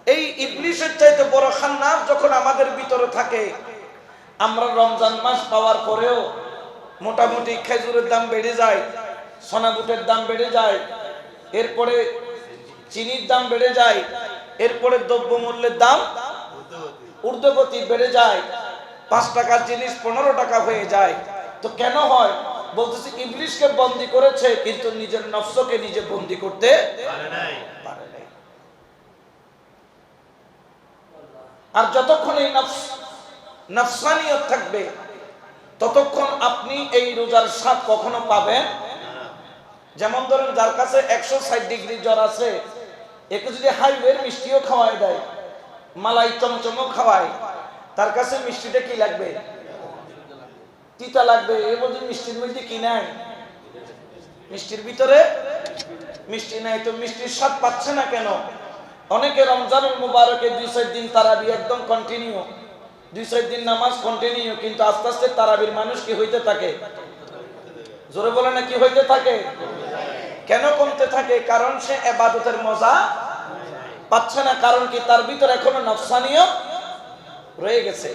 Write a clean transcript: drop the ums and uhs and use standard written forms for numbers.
এই ইবলিসের চাইতে বড় খান্নাস যখন আমাদের ভিতরে থাকে, আমরা রমজান মাস পাওয়ার পরেও মোটামুটি খেজুরের দাম বেড়ে যায়, সোনাবুটের দাম বেড়ে যায়, এরপরে চিনির দাম বেড়ে যায়, এরপরে দ্রব্যমূল্যের দাম ঊর্ধ্বগতি বেড়ে যায়, 5 টাকার জিনিস 15 টাকা হয়ে যায়। তো কেন হয়? বলতেছি ইবলিসকে বন্দী করেছে, কিন্তু নিজের নফসকে নিজে বন্দী করতে পারে নাই। আর যতক্ষণ এই নফসানিয়ত থাকবে, ততক্ষণ আপনি এই রোজার স্বাদ কখনো পাবেন। যেমন ধরেন, যার কাছে 160 ডিগ্রি জ্বর আছে, একে যদি হাইওয়ের মিষ্টিও খাওয়ায় দেয়, মালাই চমচমও খাওয়ায়, তার কাছে মিষ্টিটা কি লাগবে? তিতা লাগবে। এর মধ্যে মিষ্টির মধ্যে কি নাই? মিষ্টির ভিতরে মিষ্টি নাই। তো মিষ্টির স্বাদ পাচ্ছে না কেন? অনেকে রমজানুল মুবারকে 2-4 দিন তারাবি একদম কন্টিনিউ, 2-4 দিন নামাজ কন্টিনিউ, কিন্তু আস্তে আস্তে তারাবির মানুষ কি হইতে থাকে? জোরে বলে না, কি হইতে থাকে? কেন কমতে থাকে? কারণ সে ইবাদতের মজা পাচ্ছে না। কারণ কি? তার ভিতরে এখনো নফসানিয়ত রয়ে গেছে।